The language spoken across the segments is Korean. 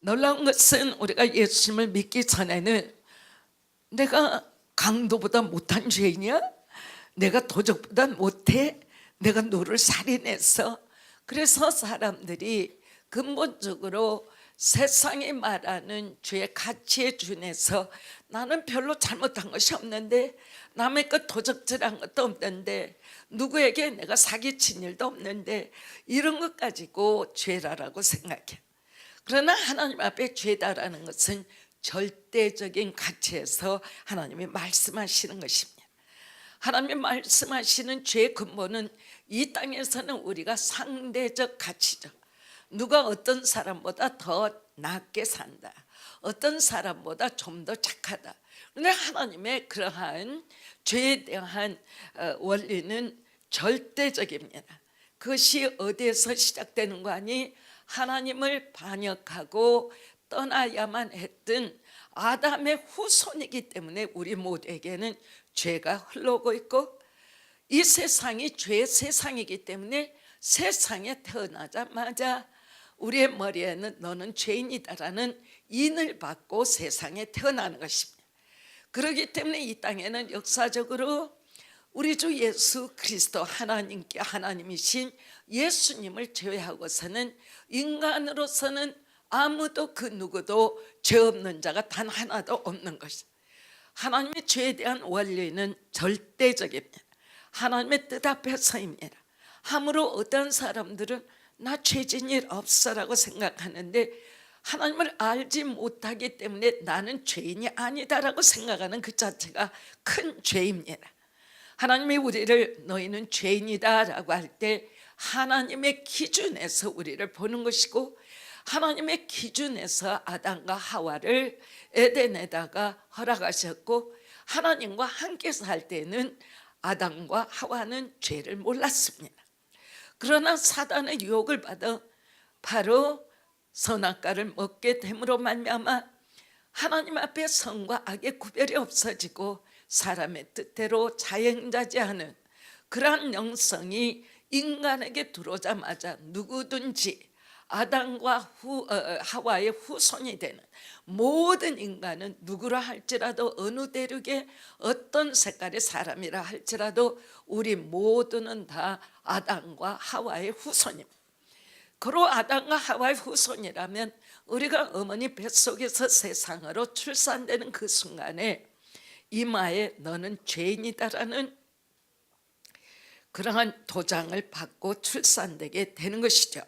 놀라운 것은 우리가 예수님을 믿기 전에는 내가 강도보다 못한 죄인이야? 내가 도적보다 못해? 내가 너를 살인했어? 그래서 사람들이 근본적으로 세상이 말하는 죄의 가치에 준해서 나는 별로 잘못한 것이 없는데, 남의 것 도적질한 것도 없는데, 누구에게 내가 사기친 일도 없는데, 이런 것 가지고 죄라라고 생각해. 그러나 하나님 앞에 죄다라는 것은 절대적인 가치에서 하나님이 말씀하시는 것입니다. 하나님이 말씀하시는 죄의 근본은 이 땅에서는 우리가 상대적 가치죠. 누가 어떤 사람보다 더 낫게 산다, 어떤 사람보다 좀 더 착하다. 그런데 하나님의 그러한 죄에 대한 원리는 절대적입니다. 그것이 어디에서 시작되는 거 아니? 하나님을 반역하고 떠나야만 했던 아담의 후손이기 때문에 우리 모두에게는 죄가 흘러오고 있고, 이 세상이 죄의 세상이기 때문에 세상에 태어나자마자 우리의 머리에는 너는 죄인이다라는 인을 받고 세상에 태어나는 것입니다. 그렇기 때문에 이 땅에는 역사적으로 우리 주 예수 그리스도, 하나님이신 예수님을 제외하고서는 인간으로서는 아무도 그 누구도 죄 없는 자가 단 하나도 없는 것이다. 하나님의 죄에 대한 원리는 절대적입니다. 하나님의 뜻 앞에서입니다. 함으로 어떤 사람들은 나 죄진 일 없어라고 생각하는데, 하나님을 알지 못하기 때문에 나는 죄인이 아니다라고 생각하는 그 자체가 큰 죄입니다. 하나님이 우리를 너희는 죄인이다라고 할 때 하나님의 기준에서 우리를 보는 것이고, 하나님의 기준에서 아담과 하와를 에덴에다가 허락하셨고, 하나님과 함께 살 때는 아담과 하와는 죄를 몰랐습니다. 그러나 사단의 유혹을 받아 바로 선악과를 먹게 됨으로 말미암아 하나님 앞에 선과 악의 구별이 없어지고 사람의 뜻대로 자행자재하는 그러한 영성이 인간에게 들어오자마자 누구든지 아담과 하와의 후손이 되는 모든 인간은 누구라 할지라도, 어느 대륙의 어떤 색깔의 사람이라 할지라도 우리 모두는 다 아담과 하와의 후손입니다. 그로 아담과 하와의 후손이라면 우리가 어머니 뱃속에서 세상으로 출산되는 그 순간에 이마에 너는 죄인이다라는 그러한 도장을 받고 출산되게 되는 것이죠.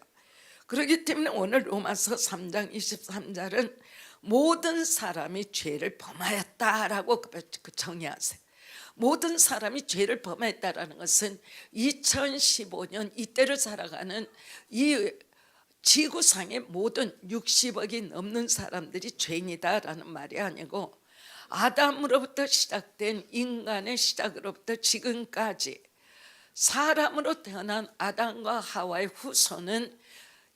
그렇기 때문에 오늘 로마서 3장 23절은 모든 사람이 죄를 범하였다라고 정의하세요. 모든 사람이 죄를 범했다라는 것은 2015년 이때를 살아가는 이 지구상의 모든 60억이 넘는 사람들이 죄인이다라는 말이 아니고, 아담으로부터 시작된 인간의 시작으로부터 지금까지 사람으로 태어난 아담과 하와의 후손은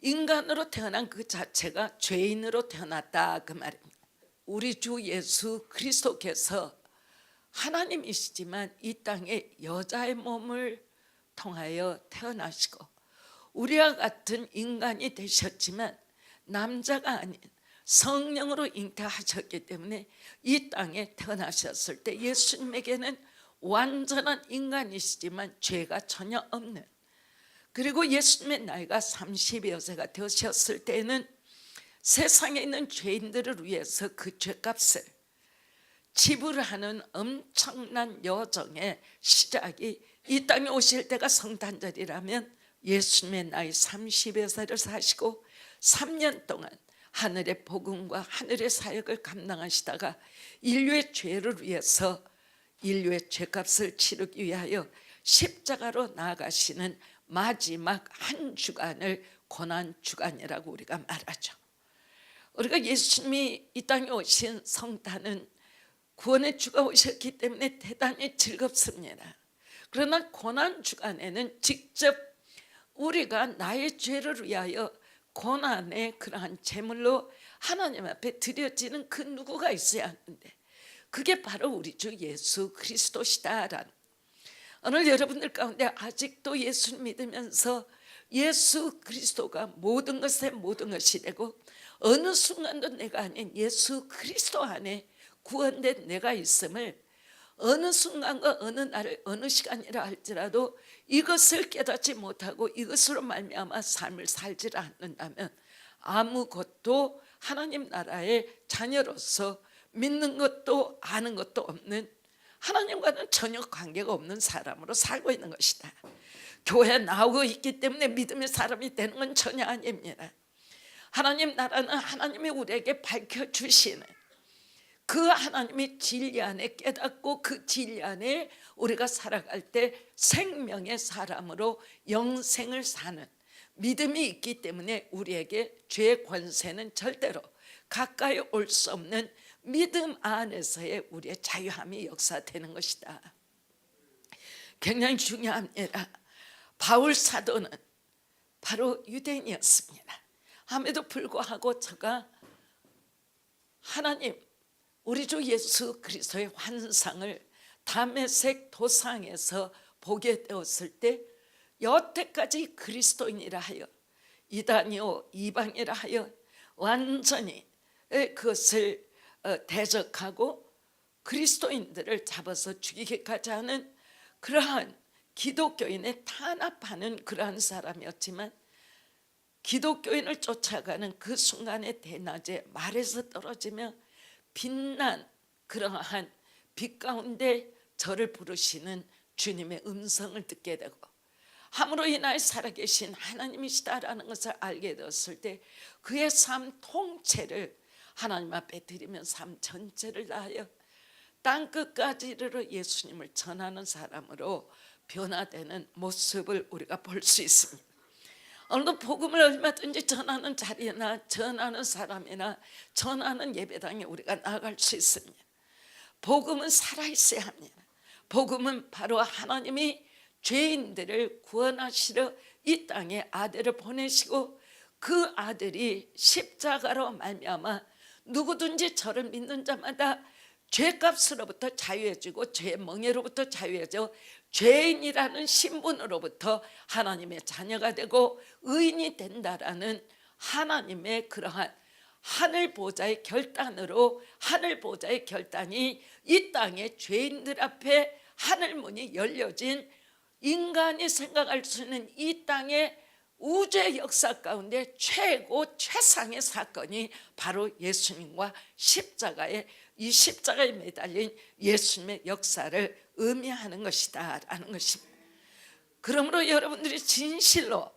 인간으로 태어난 그 자체가 죄인으로 태어났다, 그 말입니다. 우리 주 예수 그리스도께서 하나님이시지만 이 땅에 여자의 몸을 통하여 태어나시고 우리와 같은 인간이 되셨지만 남자가 아닌 성령으로 잉태하셨기 때문에 이 땅에 태어나셨을 때 예수님에게는 완전한 인간이시지만 죄가 전혀 없는, 그리고 예수님의 나이가 30여 세가 되셨을 때는 세상에 있는 죄인들을 위해서 그 죄값을 지불하는 엄청난 여정의 시작이, 이 땅에 오실 때가 성탄절이라면 예수님의 나이 30여 세를 사시고 3년 동안 하늘의 복음과 하늘의 사역을 감당하시다가 인류의 죄를 위해서 인류의 죄값을 치르기 위하여 십자가로 나아가시는 마지막 한 주간을 고난주간이라고 우리가 말하죠. 우리가 예수님이 이 땅에 오신 성탄은 구원의 주가 오셨기 때문에 대단히 즐겁습니다. 그러나 고난주간에는 직접 우리가 나의 죄를 위하여 고난의 그러한 제물로 하나님 앞에 드려지는 그 누구가 있어야 하는데, 그게 바로 우리 주 예수 그리스도시다라는, 오늘 여러분들 가운데 아직도 예수를 믿으면서 예수 그리스도가 모든 것의 모든 것이 되고 어느 순간도 내가 아닌 예수 그리스도 안에 구원된 내가 있음을 어느 순간과 어느 날 어느 시간이라 할지라도 이것을 깨닫지 못하고 이것으로 말미암아 삶을 살지 않는다면 아무것도 하나님 나라의 자녀로서 믿는 것도 아는 것도 없는, 하나님과는 전혀 관계가 없는 사람으로 살고 있는 것이다. 교회에 나오고 있기 때문에 믿음의 사람이 되는 건 전혀 아닙니다. 하나님 나라는 하나님이 우리에게 밝혀주시는 그 하나님의 진리 안에 깨닫고 그 진리 안에 우리가 살아갈 때 생명의 사람으로 영생을 사는 믿음이 있기 때문에 우리에게 죄의 권세는 절대로 가까이 올 수 없는 믿음 안에서의 우리의 자유함이 역사되는 것이다. 굉장히 중요합니다. 바울 사도는 바로 유대인이었습니다. 함에도 불구하고 저가 하나님 우리 주 예수 그리스도의 환상을 다메섹 도상에서 보게 되었을 때 여태까지 그리스도인이라 하여 이단이요 이방이라 하여 완전히 그것을 대적하고 그리스도인들을 잡아서 죽이기까지 하는 그러한 기독교인을 탄압하는 그러한 사람이었지만 기독교인을 쫓아가는 그 순간의 대낮에 말에서 떨어지며 빛난 그러한 빛 가운데 저를 부르시는 주님의 음성을 듣게 되고 함으로 인하여 살아계신 하나님이시다라는 것을 알게 되었을 때 그의 삶 통째를 하나님 앞에 드리면 삶 전체를 다하여 땅끝까지 이르러 예수님을 전하는 사람으로 변화되는 모습을 우리가 볼 수 있습니다. 오늘도 복음을 얼마든지 전하는 자리나 전하는 사람이나 전하는 예배당에 우리가 나아갈 수 있습니다. 복음은 살아있어야 합니다. 복음은 바로 하나님이 죄인들을 구원하시려 이 땅에 아들을 보내시고 그 아들이 십자가로 말미암아 누구든지 저를 믿는 자마다 죄값으로부터 자유해지고 죄의 멍에로부터 자유해져 죄인이라는 신분으로부터 하나님의 자녀가 되고 의인이 된다라는 하나님의 그러한 하늘 보좌의 결단으로 하늘 보좌의 결단이 이 땅의 죄인들 앞에 하늘 문이 열려진 인간이 생각할 수 있는 이 땅의 우주의 역사 가운데 최고 최상의 사건이 바로 예수님과 십자가에 이 십자가에 매달린 예수님의 역사를 의미하는 것이다 라는 것입니다. 그러므로 여러분들이 진실로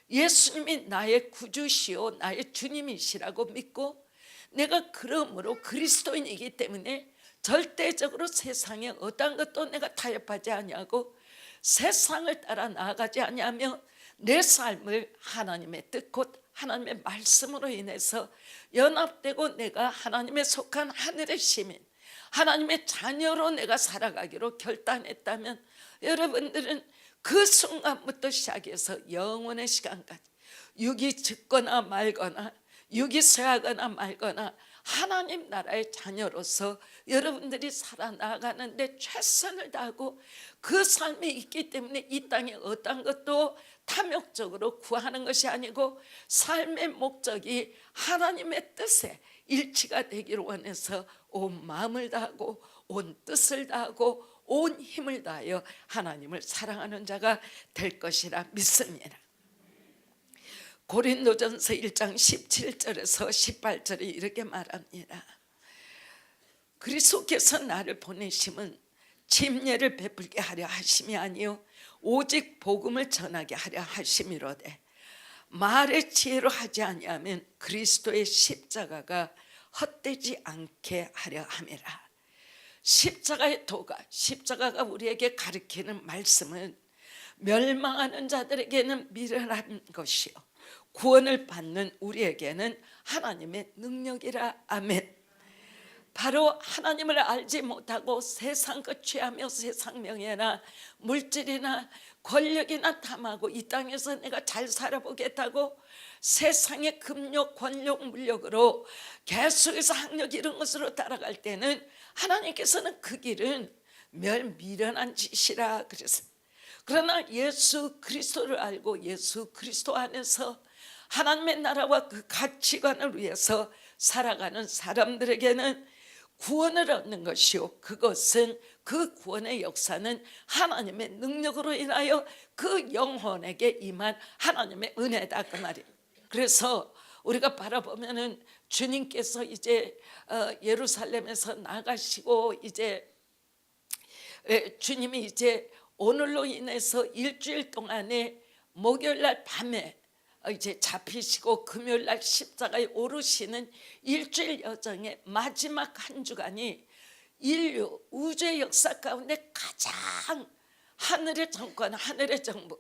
예수님이 나의 구주시오 나의 주님이시라고 믿고 내가 그러므로 그리스도인이기 때문에 절대적으로 세상에 어떤 것도 내가 타협하지 아니하고 세상을 따라 나아가지 아니하며 내 삶을 하나님의 뜻 곧 하나님의 말씀으로 인해서 연합되고 내가 하나님에 속한 하늘의 시민 하나님의 자녀로 내가 살아가기로 결단했다면 여러분들은 그 순간부터 시작해서 영원의 시간까지 육이 죽거나 말거나 육이 쇠하거나 말거나 하나님 나라의 자녀로서 여러분들이 살아나가는데 최선을 다하고 그 삶이 있기 때문에 이 땅에 어떤 것도 탐욕적으로 구하는 것이 아니고 삶의 목적이 하나님의 뜻에 일치가 되기를 원해서 온 마음을 다하고 온 뜻을 다하고 온 힘을 다하여 하나님을 사랑하는 자가 될 것이라 믿습니다. 고린도전서 1장 17절에서 18절에 이렇게 말합니다. 그리스도께서 나를 보내심은 침례를 베풀게 하려 하심이 아니요 오직 복음을 전하게 하려 하심이로되 말의 지혜로 하지 아니하면 그리스도의 십자가가 헛되지 않게 하려 함이라. 십자가의 도가 십자가가 우리에게 가르치는 말씀은 멸망하는 자들에게는 미련한 것이요 구원을 받는 우리에게는 하나님의 능력이라. 아멘. 바로 하나님을 알지 못하고 세상 것 취하며 세상 명예나 물질이나 권력이나 탐하고 이 땅에서 내가 잘 살아보겠다고 세상의 금욕, 권력, 물력으로 계속해서 학력 이런 것으로 따라갈 때는 하나님께서는 그 길은 미련한 짓이라 그랬어요. 그러나 예수 그리스도를 알고 예수 그리스도 안에서 하나님의 나라와 그 가치관을 위해서 살아가는 사람들에게는 구원을 얻는 것이요, 그것은 그 구원의 역사는 하나님의 능력으로 인하여 그 영혼에게 임한 하나님의 은혜다, 그 말이에요. 그래서 우리가 바라보면은 주님께서 이제 예루살렘에서 나가시고 이제 주님이 이제 오늘로 인해서 일주일 동안에 목요일날 밤에 이제 잡히시고 금요일날 십자가에 오르시는 일주일 여정의 마지막 한 주간이 인류 우주의 역사 가운데 가장 하늘의 정권, 하늘의 정부,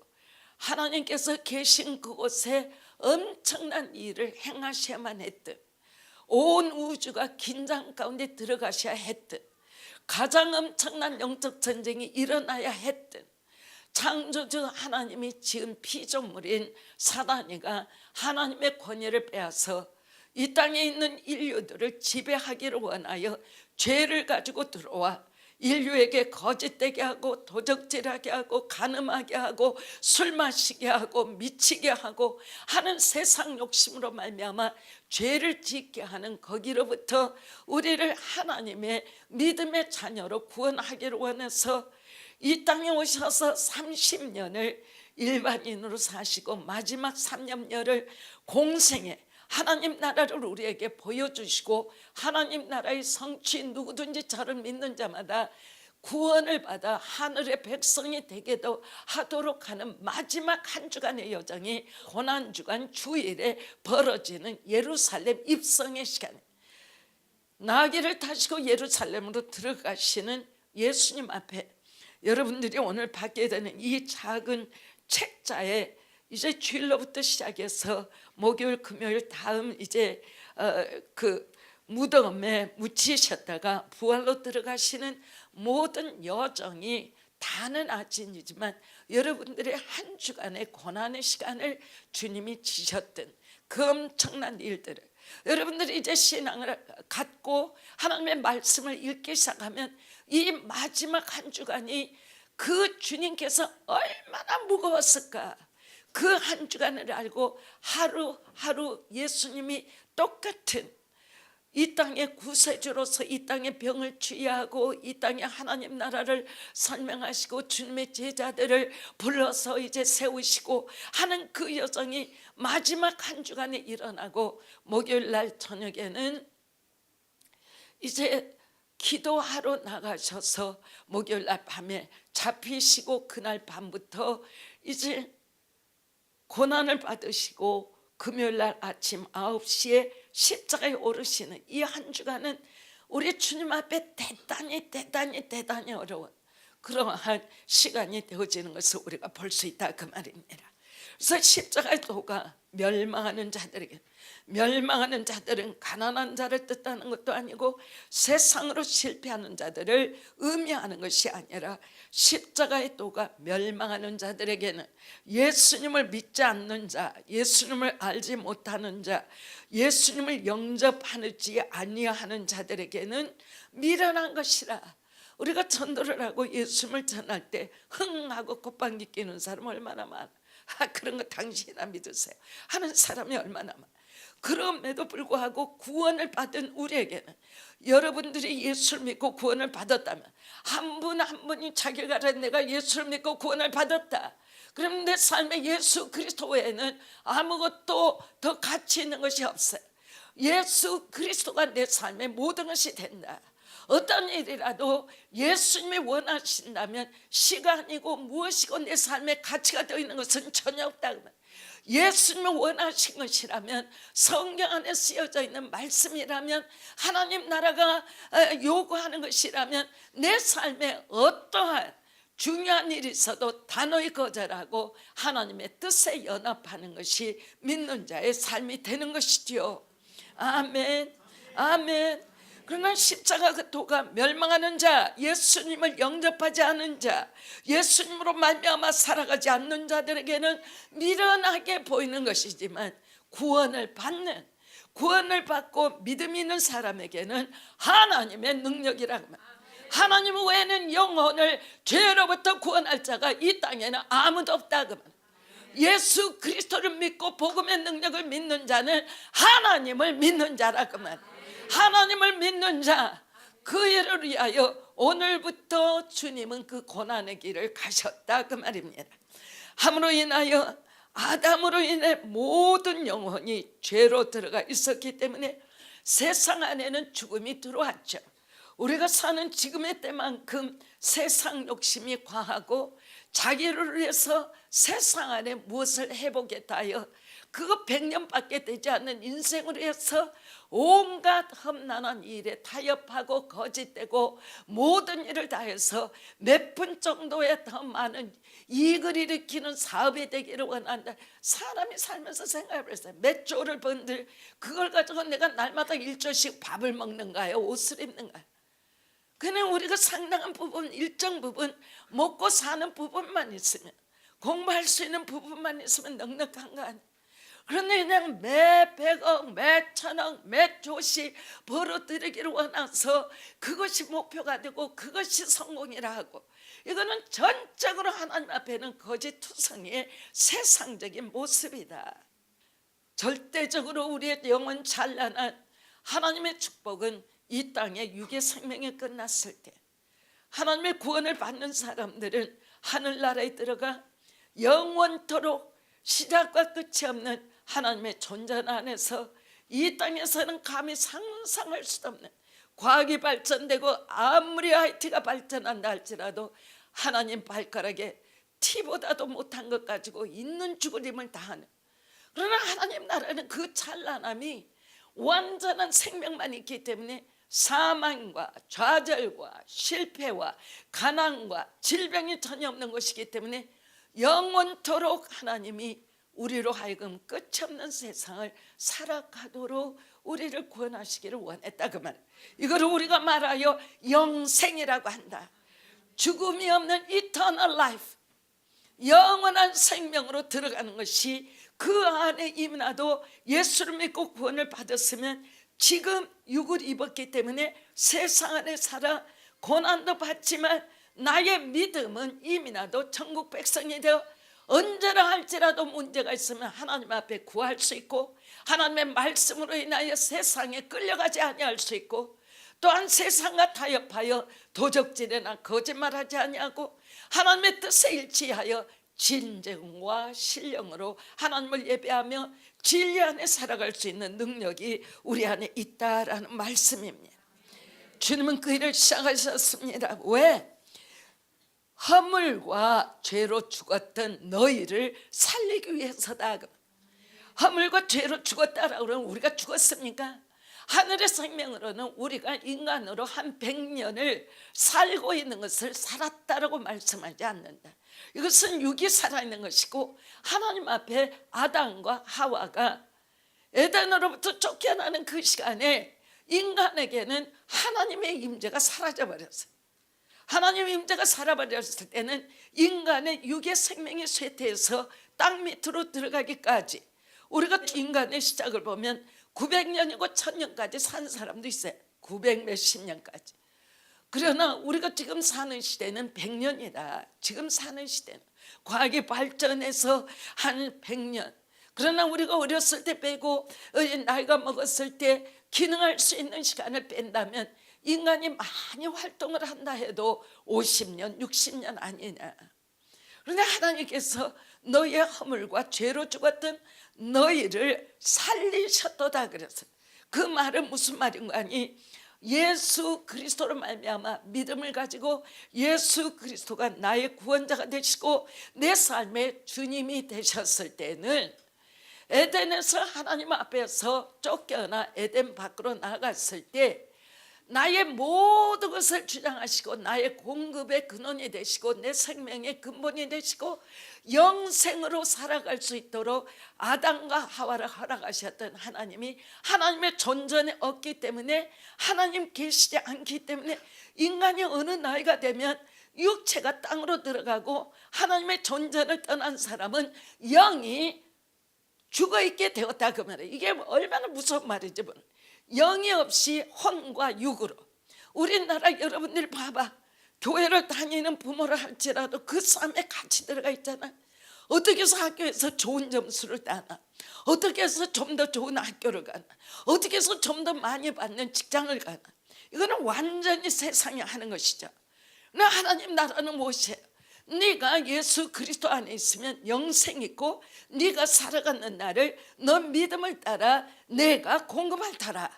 하나님께서 계신 그곳에 엄청난 일을 행하셔야만 했던, 온 우주가 긴장 가운데 들어가셔야 했던, 가장 엄청난 영적 전쟁이 일어나야 했던 창조주 하나님이 지은 피조물인 사단이가 하나님의 권위를 빼앗아 이 땅에 있는 인류들을 지배하기를 원하여 죄를 가지고 들어와 인류에게 거짓되게 하고 도적질하게 하고 간음하게 하고 술 마시게 하고 미치게 하고 하는 세상 욕심으로 말미암아 죄를 짓게 하는 거기로부터 우리를 하나님의 믿음의 자녀로 구원하기를 원해서 이 땅에 오셔서 30년을 일반인으로 사시고 마지막 3년여를 공생에 하나님 나라를 우리에게 보여주시고 하나님 나라의 성취, 누구든지 저를 믿는 자마다 구원을 받아 하늘의 백성이 되게도 하도록 하는 마지막 한 주간의 여정이 고난주간 주일에 벌어지는 예루살렘 입성의 시간입니다. 나귀를 타시고 예루살렘으로 들어가시는 예수님 앞에 여러분들이 오늘 받게 되는 이 작은 책자에 이제 주일로부터 시작해서 목요일, 금요일 다음 이제 그 무덤에 묻히셨다가 부활로 들어가시는 모든 여정이 다는 아진이지만 여러분들의 한 주간의 고난의 시간을 주님이 지셨던 그 엄청난 일들을 여러분들이 이제 신앙을 갖고 하나님의 말씀을 읽기 시작하면 이 마지막 한 주간이 그 주님께서 얼마나 무거웠을까, 그 한 주간을 알고 하루하루 예수님이 똑같은 이 땅의 구세주로서 이 땅의 병을 치유하고 이 땅의 하나님 나라를 설명하시고 주님의 제자들을 불러서 이제 세우시고 하는 그 여정이 마지막 한 주간에 일어나고 목요일 날 저녁에는 이제 기도하러 나가셔서 목요일 날 밤에 잡히시고 그날 밤부터 이제 고난을 받으시고 금요일 날 아침 9시에 십자가에 오르시는 이 한 주간은 우리 주님 앞에 대단히 어려운 그러한 시간이 되어지는 것을 우리가 볼 수 있다, 그 말입니다. 그래서 십자가의 도가 멸망하는 자들은 가난한 자를 뜻하는 것도 아니고 세상으로 실패하는 자들을 의미하는 것이 아니라 십자가의 도가 멸망하는 자들에게는 예수님을 믿지 않는 자, 예수님을 알지 못하는 자, 예수님을 영접하지 아니하는 자들에게는 미련한 것이라. 우리가 전도를 하고 예수님을 전할 때 흥하고 콧방귀 뀌는 사람 얼마나 많아. 그런 거 당신이나 믿으세요 하는 사람이 얼마나 많아. 그럼에도 불구하고 구원을 받은 우리에게는, 여러분들이 예수를 믿고 구원을 받았다면 한 분 한 분이 자기가 내가 예수를 믿고 구원을 받았다, 그럼 내 삶에 예수 그리스도 외에는 아무것도 더 가치 있는 것이 없어요. 예수 그리스도가 내 삶의 모든 것이 된다. 어떤 일이라도 예수님이 원하신다면 시간이고 무엇이고 내 삶에 가치가 되어 있는 것은 전혀 없다. 예수님이 원하신 것이라면, 성경 안에 쓰여져 있는 말씀이라면, 하나님 나라가 요구하는 것이라면 내 삶에 어떠한 중요한 일이 있어도 단호히 거절하고 하나님의 뜻에 연합하는 것이 믿는 자의 삶이 되는 것이지요. 아멘, 아멘. 그러나 십자가 그 도가 멸망하는 자, 예수님을 영접하지 않은 자, 예수님으로 말미암아 살아가지 않는 자들에게는 미련하게 보이는 것이지만 구원을 받고 믿음 있는 사람에게는 하나님의 능력이라고 합니다. 하나님 외에는 영혼을 죄로부터 구원할 자가 이 땅에는 아무도 없다. 예수 그리스도를 믿고 복음의 능력을 믿는 자는 하나님을 믿는 자라 그 말. 하나님을 믿는 자, 그 일을 위하여 오늘부터 주님은 그 고난의 길을 가셨다 그 말입니다. 함으로 인하여 아담으로 인해 모든 영혼이 죄로 들어가 있었기 때문에 세상 안에는 죽음이 들어왔죠. 우리가 사는 지금의 때만큼 세상 욕심이 과하고 자기를 위해서 세상 안에 무엇을 해보겠다 하여 그거 100년밖에 되지 않는 인생을 위해서 온갖 험난한 일에 타협하고 거짓되고 모든 일을 다해서 몇 분 정도의 더 많은 이익을 일으키는 사업이 되기를 원한다. 사람이 살면서 생각해보세요. 몇 조를 번들 그걸 가지고 내가 날마다 1조씩 밥을 먹는가요? 옷을 입는가요? 그냥 우리가 상당한 부분, 일정 부분 먹고 사는 부분만 있으면, 공부할 수 있는 부분만 있으면 넉넉한 거 아니에요. 그런데 그냥 매 100억, 매 1000억, 매 조씩 벌어들이기를 원해서 그것이 목표가 되고 그것이 성공이라 하고, 이거는 전적으로 하나님 앞에는 거짓투성이의 세상적인 모습이다. 절대적으로 우리의 영원 찬란한 하나님의 축복은 이 땅의 육의 생명이 끝났을 때 하나님의 구원을 받는 사람들은 하늘나라에 들어가 영원토록 시작과 끝이 없는 하나님의 존재 안에서 이 땅에서는 감히 상상할 수도 없는, 과학이 발전되고 아무리 IT가 발전한다 할지라도 하나님 발가락에 티보다도 못한 것 가지고 있는 죽으림을 다하는, 그러나 하나님 나라는 그 찬란함이 완전한 생명만 있기 때문에 사망과 좌절과 실패와 가난과 질병이 전혀 없는 것이기 때문에 영원토록 하나님이 우리로 하여금 끝이 없는 세상을 살아가도록 우리를 구원하시기를 원했다 그 말. 이거를 우리가 말하여 영생이라고 한다. 죽음이 없는 eternal life, 영원한 생명으로 들어가는 것이 그 안에 임나도 예수를 믿고 구원을 받았으면 지금 육을 입었기 때문에 세상 안에 살아 고난도 받지만 나의 믿음은 이미나도 천국 백성이 되어 언제나 할지라도 문제가 있으면 하나님 앞에 구할 수 있고 하나님의 말씀으로 인하여 세상에 끌려가지 아니할 수 있고, 또한 세상과 타협하여 도적질이나 거짓말하지 아니하고 하나님의 뜻에 일치하여 진정과 신령으로 하나님을 예배하며 진리 안에 살아갈 수 있는 능력이 우리 안에 있다라는 말씀입니다. 주님은 그 일을 시작하셨습니다. 왜? 허물과 죄로 죽었던 너희를 살리기 위해서다. 허물과 죄로 죽었다라고 그러면 우리가 죽었습니까? 하늘의 생명으로는 우리가 인간으로 한 100년을 살고 있는 것을 살았다라고 말씀하지 않는다. 이것은 육이 살아있는 것이고, 하나님 앞에 아담과 하와가 에덴으로부터 쫓겨나는 그 시간에 인간에게는 하나님의 임재가 사라져버렸어요. 하나님의 임재가 사라져버렸을 때는 인간의 육의 생명이 쇠퇴해서 땅 밑으로 들어가기까지, 우리가 인간의 시작을 보면 900년이고 1000년까지 산 사람도 있어요. 900 몇십 년까지. 그러나 우리가 지금 사는 시대는 100년이다. 지금 사는 시대는 과학이 발전해서 한 100년. 그러나 우리가 어렸을 때 빼고 나이가 먹었을 때 기능할 수 있는 시간을 뺀다면 인간이 많이 활동을 한다 해도 50년 60년 아니냐. 그런데 하나님께서 너희의 허물과 죄로 죽었던 너희를 살리셨도다 그랬어요. 그 말은 무슨 말인가 하니, 예수 그리스도로 말미암아 믿음을 가지고 예수 그리스도가 나의 구원자가 되시고 내 삶의 주님이 되셨을 때는 에덴에서 하나님 앞에서 쫓겨나 에덴 밖으로 나갔을 때 나의 모든 것을 주장하시고 나의 공급의 근원이 되시고 내 생명의 근본이 되시고 영생으로 살아갈 수 있도록 아담과 하와를 허락하셨던 하나님이 하나님의 존전에 없기 때문에, 하나님 계시지 않기 때문에 인간이 어느 나이가 되면 육체가 땅으로 들어가고 하나님의 존전을 떠난 사람은 영이 죽어있게 되었다 그 말이에요. 이게 얼마나 무서운 말이지. 영이 없이 혼과 육으로. 우리나라 여러분들 봐봐. 교회를 다니는 부모를 할지라도 그 싸움에 같이 들어가 있잖아. 어떻게 해서 학교에서 좋은 점수를 따나, 어떻게 해서 좀 더 좋은 학교를 가나, 어떻게 해서 좀 더 많이 받는 직장을 가나. 이거는 완전히 세상이 하는 것이죠. 그러나 하나님 나라는 무엇이에요? 네가 예수 그리스도 안에 있으면 영생 있고 네가 살아가는 날을 너 믿음을 따라 내가 공급할 터라.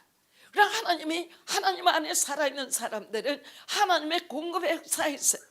그럼 하나님이 하나님 안에 살아있는 사람들은 하나님의 공급의 역사에 있어요.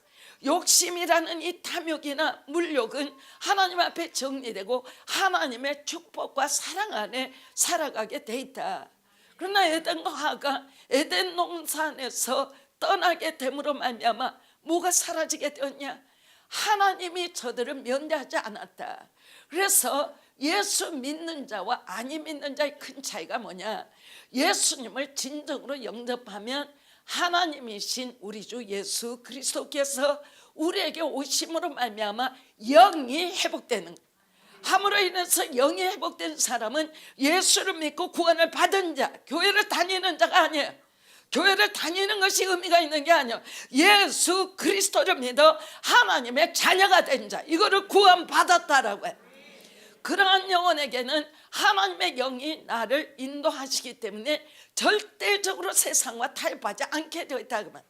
욕심이라는 이 탐욕이나 물욕은 하나님 앞에 정리되고 하나님의 축복과 사랑 안에 살아가게 돼 있다. 그러나 에덴과 하가 에덴 동산에서 떠나게 됨으로 말미암아 뭐가 사라지게 되었냐? 하나님이 저들을 면대하지 않았다. 그래서 예수 믿는 자와 아니 믿는 자의 큰 차이가 뭐냐? 예수님을 진정으로 영접하면 하나님이신 우리 주 예수 그리스도께서 우리에게 오심으로 말미암아 영이 회복되는, 함으로 인해서 영이 회복된 사람은 예수를 믿고 구원을 받은 자, 교회를 다니는 자가 아니에요. 교회를 다니는 것이 의미가 있는 게 아니에요. 예수 그리스도를 믿어 하나님의 자녀가 된 자, 이거를 구원받았다라고 해요. 그러한 영혼에게는 하나님의 영이 나를 인도하시기 때문에 절대적으로 세상과 타협하지 않게 되어 있다. 그러면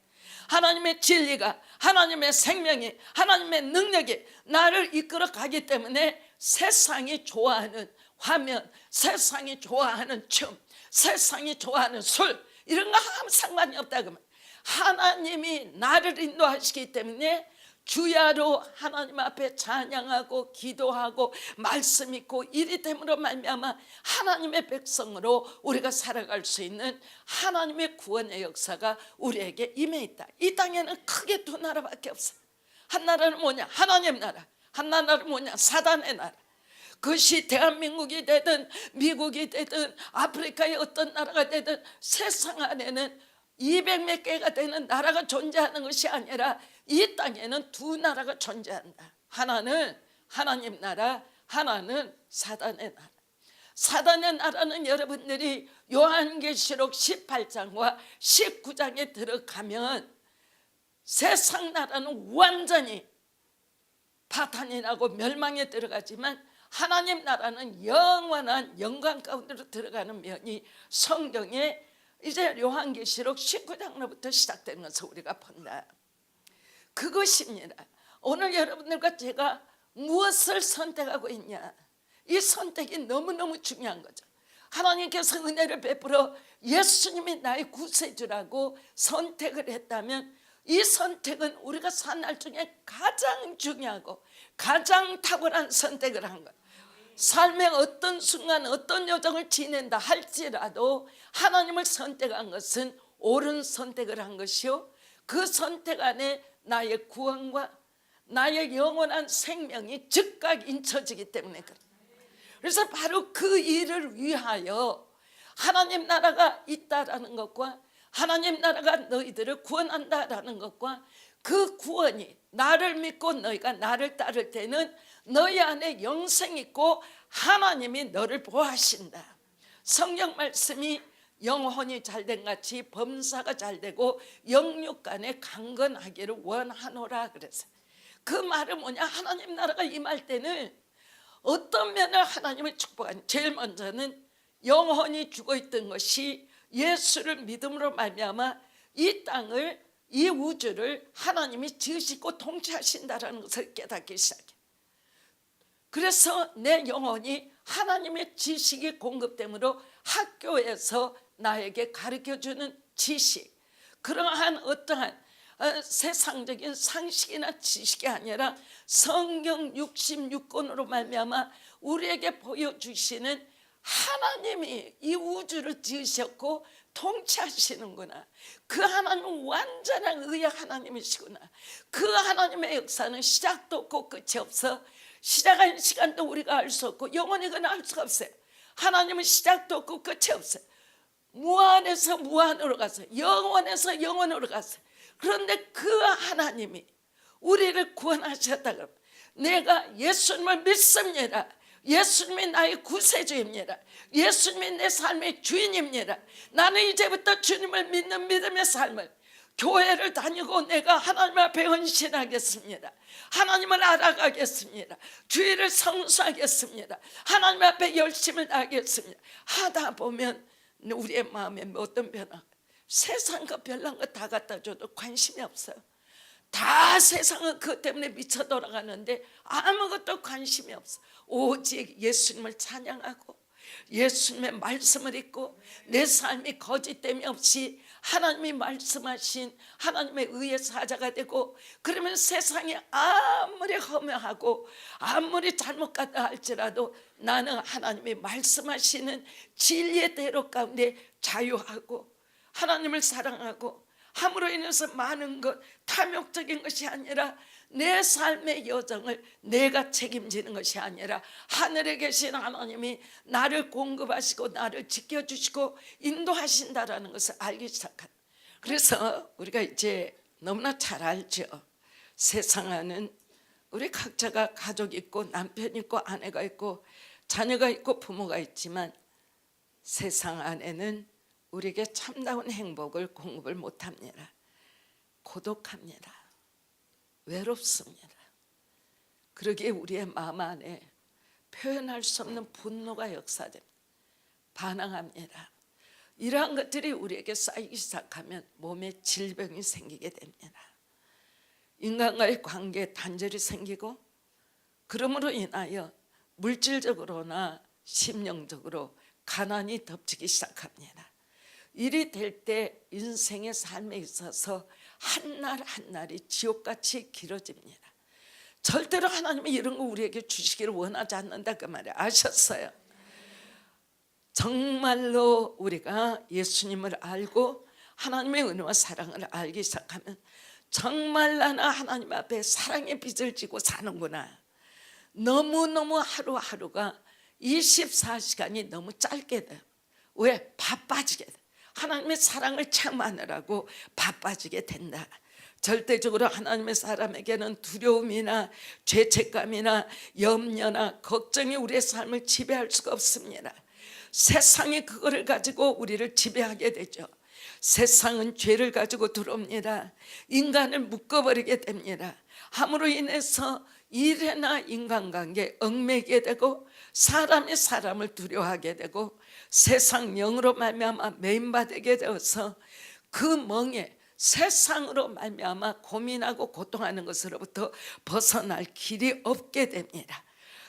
하나님의 진리가, 하나님의 생명이, 하나님의 능력이 나를 이끌어 가기 때문에 세상이 좋아하는 화면, 세상이 좋아하는 춤, 세상이 좋아하는 술, 이런 거 아무 상관이 없다. 그러면 하나님이 나를 인도하시기 때문에 주야로 하나님 앞에 찬양하고 기도하고 말씀 있고 이리 됨으로 말미암아 하나님의 백성으로 우리가 살아갈 수 있는 하나님의 구원의 역사가 우리에게 임해 있다. 이 땅에는 크게 두 나라밖에 없어요. 한 나라는 뭐냐? 하나님 나라. 한 나라는 뭐냐? 사단의 나라. 그것이 대한민국이 되든 미국이 되든 아프리카의 어떤 나라가 되든 세상 안에는 200몇 개가 되는 나라가 존재하는 것이 아니라 이 땅에는 두 나라가 존재한다. 하나는 하나님 나라, 하나는 사단의 나라. 사단의 나라는 여러분들이 요한계시록 18장과 19장에 들어가면 세상 나라는 완전히 파탄이 나고 멸망에 들어가지만 하나님 나라는 영원한 영광 가운데로 들어가는 면이 성경에 이제 요한계시록 19장로부터 시작되는 것을 우리가 본다. 그것입니다. 오늘 여러분들과 제가 무엇을 선택하고 있냐, 이 선택이 너무너무 중요한 거죠. 하나님께서 은혜를 베풀어 예수님이 나의 구세주라고 선택을 했다면 이 선택은 우리가 산 날 중에 가장 중요하고 가장 탁월한 선택을 한 거예요. 삶의 어떤 순간 어떤 여정을 지낸다 할지라도 하나님을 선택한 것은 옳은 선택을 한 것이요, 그 선택 안에 나의 구원과 나의 영원한 생명이 즉각 인쳐지기 때문에 그래요. 그래서 바로 그 일을 위하여 하나님 나라가 있다라는 것과 하나님 나라가 너희들을 구원한다라는 것과 그 구원이 나를 믿고 너희가 나를 따를 때는 너희 안에 영생이 있고 하나님이 너를 보호하신다. 성경 말씀이 영혼이 잘된 같이 범사가 잘되고 영육간에 강건하기를 원하노라 그래서 그 말은 뭐냐? 하나님 나라가 임할 때는 어떤 면을 하나님을 축복하는, 제일 먼저는 영혼이 죽어있던 것이 예수를 믿음으로 말미암아 이 땅을, 이 우주를 하나님이 지으시고 통치하신다라는 것을 깨닫기 시작해. 그래서 내 영혼이 하나님의 지식이 공급되므로 학교에서 나에게 가르쳐주는 지식, 그러한 어떠한 세상적인 상식이나 지식이 아니라 성경 66권으로 말미암아 우리에게 보여주시는 하나님이 이 우주를 지으셨고 통치하시는구나, 그 하나님은 완전한 의의 하나님이시구나, 그 하나님의 역사는 시작도 없고 끝이 없어 시작한 시간도 우리가 알 수 없고 영원히는 알 수가 없어요. 하나님은 시작도 없고 끝이 없어요. 무한에서 무한으로 갔어요. 영원에서 영원으로 갔어요. 그런데 그 하나님이 우리를 구원하셨다 그러면 내가 예수님을 믿습니다, 예수님이 나의 구세주입니다, 예수님이 내 삶의 주인입니다, 나는 이제부터 주님을 믿는 믿음의 삶을 교회를 다니고 내가 하나님 앞에 헌신하겠습니다. 하나님을 알아가겠습니다. 주의를 성수하겠습니다. 하나님 앞에 열심을 다하겠습니다. 하다 보면 우리의 마음에 어떤 변화, 세상 거 별난 거 다 갖다 줘도 관심이 없어요. 다 세상은 그것 때문에 미쳐 돌아가는데 아무것도 관심이 없어. 오직 예수님을 찬양하고 예수님의 말씀을 읽고 내 삶이 거짓됨이 없이 하나님이 말씀하신 하나님의 의의 사자가 되고, 그러면 세상이 아무리 험하고 아무리 잘못 갔다 할지라도 나는 하나님이 말씀하시는 진리의 대로 가운데 자유하고 하나님을 사랑하고, 함으로 인해서 많은 것, 탐욕적인 것이 아니라 내 삶의 여정을 내가 책임지는 것이 아니라 하늘에 계신 하나님이 나를 공급하시고 나를 지켜주시고 인도하신다라는 것을 알기 시작한다. 그래서 우리가 이제 너무나 잘 알죠. 세상 안은 우리 각자가 가족이 있고 남편 있고 아내가 있고 자녀가 있고 부모가 있지만 세상 안에는 우리에게 참다운 행복을 공급을 못합니다. 고독합니다. 외롭습니다. 그러기에 우리의 마음 안에 표현할 수 없는 분노가 역사됩니다. 반항합니다. 이러한 것들이 우리에게 쌓이기 시작하면 몸에 질병이 생기게 됩니다. 인간과의 관계에 단절이 생기고, 그러므로 인하여 물질적으로나 심령적으로 가난이 덮치기 시작합니다. 일이 될 때 인생의 삶에 있어서 한날 한날이 지옥같이 길어집니다. 절대로 하나님이 이런 거 우리에게 주시기를 원하지 않는다 그 말이에요. 아셨어요? 정말로 우리가 예수님을 알고 하나님의 은혜와 사랑을 알기 시작하면 정말 나는 하나님 앞에 사랑의 빚을 지고 사는구나. 너무너무 하루하루가 24시간이 너무 짧게 돼요. 왜? 바빠지게 돼요. 하나님의 사랑을 체험하느라고 바빠지게 된다. 절대적으로 하나님의 사람에게는 두려움이나 죄책감이나 염려나 걱정이 우리의 삶을 지배할 수가 없습니다. 세상이 그거를 가지고 우리를 지배하게 되죠. 세상은 죄를 가지고 들어옵니다. 인간을 묶어버리게 됩니다. 함으로 인해서 일이나 인간관계에 얽매이게 되고 사람이 사람을 두려워하게 되고 세상 영으로 말미암아 매인받게 되어서 그 멍에 세상으로 말미암아 고민하고 고통하는 것으로부터 벗어날 길이 없게 됩니다.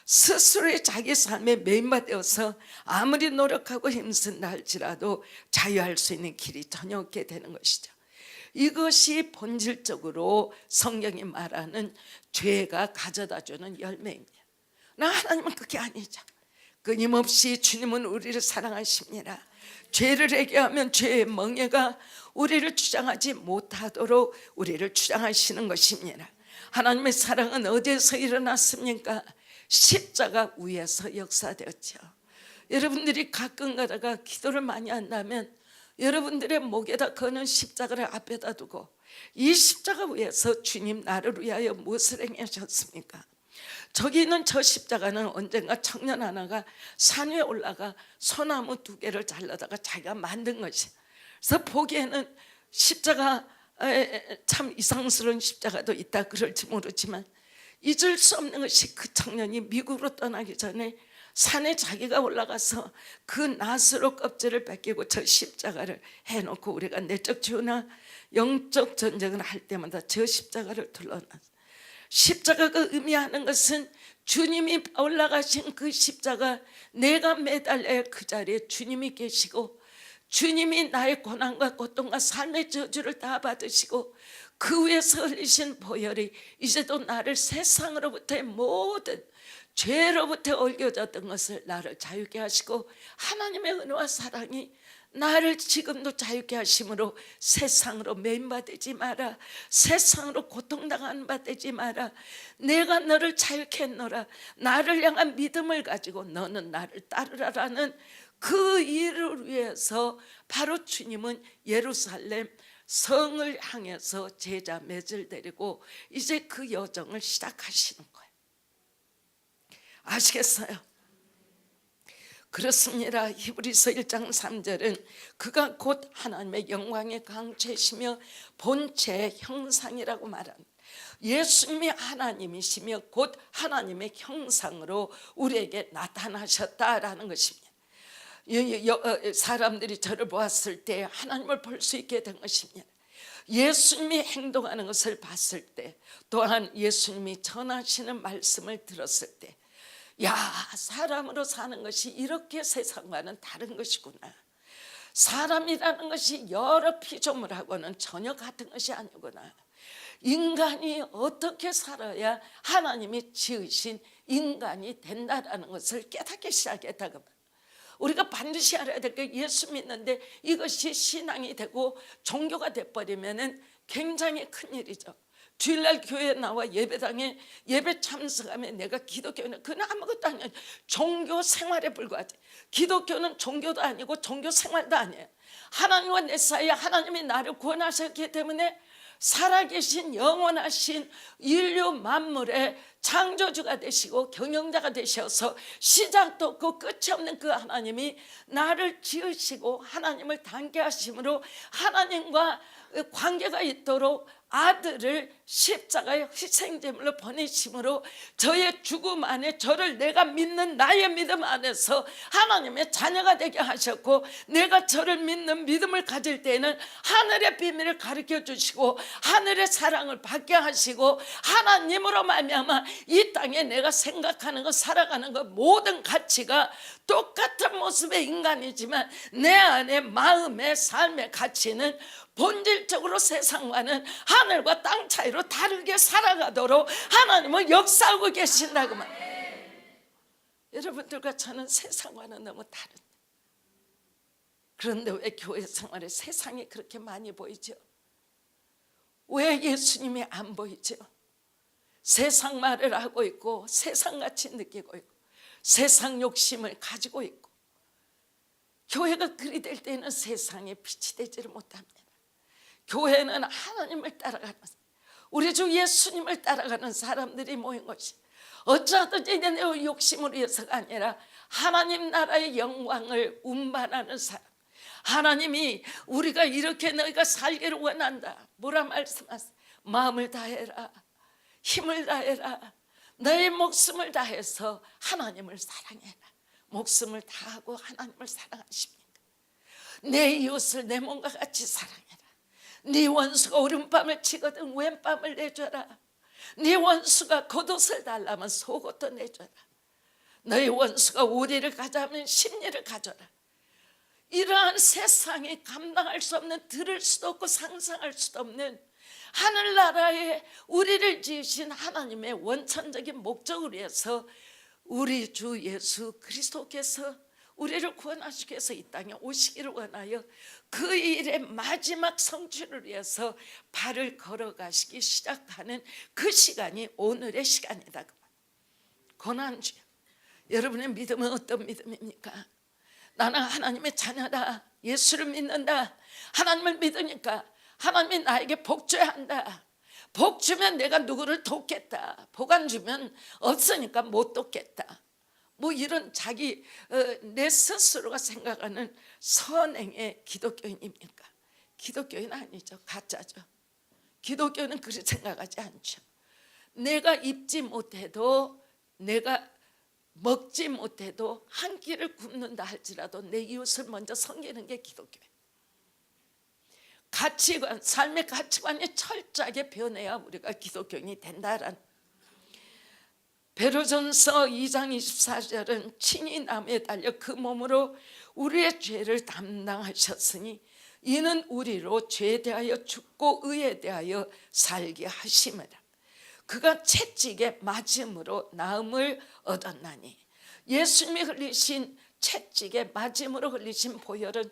스스로의 자기 삶에 매인받아서 아무리 노력하고 힘쓴다 할지라도 자유할 수 있는 길이 전혀 없게 되는 것이죠. 이것이 본질적으로 성경이 말하는 죄가 가져다주는 열매입니다. 나 하나님은 그게 아니죠. 끊임없이 주님은 우리를 사랑하십니다. 죄를 해결하면 죄의 멍에가 우리를 주장하지 못하도록 우리를 주장하시는 것입니다. 하나님의 사랑은 어디에서 일어났습니까? 십자가 위에서 역사되었죠. 여러분들이 가끔 가다가 기도를 많이 한다면 여러분들의 목에다 거는 십자가를 앞에다 두고 이 십자가 위에서 주님 나를 위하여 무엇을 행하셨습니까? 저기 있는 저 십자가는 언젠가 청년 하나가 산 위에 올라가 소나무 2개를 잘라다가 자기가 만든 것이. 그래서 보기에는 십자가 참 이상스러운 십자가도 있다 그럴지 모르지만 잊을 수 없는 것이 그 청년이 미국으로 떠나기 전에 산에 자기가 올라가서 그 낫으로 껍질을 벗기고 저 십자가를 해놓고 우리가 내적 지우나 영적 전쟁을 할 때마다 저 십자가를 둘러놨어요. 십자가가 의미하는 것은 주님이 올라가신 그 십자가, 내가 매달려야 그 자리에 주님이 계시고 주님이 나의 고난과 고통과 삶의 저주를 다 받으시고 그 위에서 흘리신 보혈이 이제도 나를 세상으로부터의 모든 죄로부터 얽혀졌던 것을 나를 자유케 하시고 하나님의 은혜와 사랑이 나를 지금도 자유케 하심으로 세상으로 매인받지 마라. 세상으로 고통당하는 바 되지 마라. 내가 너를 자유케 했노라. 나를 향한 믿음을 가지고 너는 나를 따르라라는 그 일을 위해서 바로 주님은 예루살렘 성을 향해서 제자 맺을 데리고 이제 그 여정을 시작하시는 거예요. 아시겠어요? 그렇습니다. 히브리서 1장 3절은 그가 곧 하나님의 영광의 강체시며 본체의 형상이라고 말합니다. 예수님이 하나님이시며 곧 하나님의 형상으로 우리에게 나타나셨다라는 것입니다. 사람들이 저를 보았을 때 하나님을 볼 수 있게 된 것입니다. 예수님이 행동하는 것을 봤을 때, 또한 예수님이 전하시는 말씀을 들었을 때, 야, 사람으로 사는 것이 이렇게 세상과는 다른 것이구나. 사람이라는 것이 여러 피조물하고는 전혀 같은 것이 아니구나. 인간이 어떻게 살아야 하나님이 지으신 인간이 된다라는 것을 깨닫기 시작했다고. 우리가 반드시 알아야 될 게, 예수 믿는데 이것이 신앙이 되고 종교가 돼버리면 굉장히 큰일이죠. 주일날 교회에 나와 예배당에 예배 참석하면 내가 기독교는 그건 아무것도 아니에요. 종교 생활에 불과하지. 기독교는 종교도 아니고 종교 생활도 아니에요. 하나님과 내 사이에 하나님이 나를 구원하셨기 때문에 살아계신 영원하신 인류 만물의 창조주가 되시고 경영자가 되셔서 시작도 없고 끝이 없는 그 하나님이 나를 지으시고 하나님을 닮게 하심으로 하나님과 관계가 있도록 아들을 십자가의 희생제물로 보내심으로 저의 죽음 안에 저를 내가 믿는 나의 믿음 안에서 하나님의 자녀가 되게 하셨고, 내가 저를 믿는 믿음을 가질 때에는 하늘의 비밀을 가르쳐 주시고 하늘의 사랑을 받게 하시고, 하나님으로 말미암아 이 땅에 내가 생각하는 것, 살아가는 것, 모든 가치가 똑같은 모습의 인간이지만 내 안에 마음의 삶의 가치는 본질적으로 세상과는 하늘과 땅 차이로 다르게 살아가도록 하나님은 역사하고 계신다고 말해요. 여러분들과 저는 세상과는 너무 다른. 그런데 왜 교회 생활에 세상이 그렇게 많이 보이죠? 왜 예수님이 안 보이죠? 세상 말을 하고 있고 세상같이 느끼고 있고 세상 욕심을 가지고 있고, 교회가 그리 될 때는 세상에 빛이 되지를 못합니다. 교회는 하나님을 따라가는, 우리 주 예수님을 따라가는 사람들이 모인 것이, 어쩌든지 내 욕심을 위해서가 아니라 하나님 나라의 영광을 운반하는 사람. 하나님이 우리가 이렇게 너희가 살기를 원한다. 뭐라 말씀하세요? 마음을 다해라, 힘을 다해라, 너의 목숨을 다해서 하나님을 사랑해라. 목숨을 다하고 하나님을 사랑하십니까? 내 이웃을 내 몸과 같이 사랑해라. 네 원수가 오른밤을 치거든 왼밤을 내줘라. 네 원수가 겉옷을 달라면 속옷도 내줘라. 너희 원수가 오리를 가자면 십리를 가져라. 이러한 세상에 감당할 수 없는, 들을 수도 없고 상상할 수도 없는 하늘나라에 우리를 지으신 하나님의 원천적인 목적을 위해서 우리 주 예수 그리스도께서 우리를 구원하시기 위해서 이 땅에 오시기를 원하여 그 일의 마지막 성취를 위해서 발을 걸어가시기 시작하는 그 시간이 오늘의 시간이다. 고난주요. 여러분의 믿음은 어떤 믿음입니까? 나는 하나님의 자녀다, 예수를 믿는다, 하나님을 믿으니까 하나님이 나에게 복 줘야 한다, 복 주면 내가 누구를 돕겠다, 복 안 주면 없으니까 못 돕겠다, 뭐 이런 자기 내 스스로가 생각하는 선행의 기독교인입니까? 기독교인 아니죠. 가짜죠. 기독교는 그렇게 생각하지 않죠. 내가 입지 못해도, 내가 먹지 못해도 한 끼를 굶는다 할지라도 내 이웃을 먼저 섬기는 게 기독교예요. 가치관, 삶의 가치관이 철저하게 변해야 우리가 기독교인이 된다라는. 베드로전서 2장 24절은 친히 나무에 달려 그 몸으로 우리의 죄를 담당하셨으니 이는 우리로 죄에 대하여 죽고 의에 대하여 살게 하심이라. 그가 채찍에 맞음으로 나음을 얻었나니. 예수님이 흘리신 채찍에 맞음으로 흘리신 보혈은,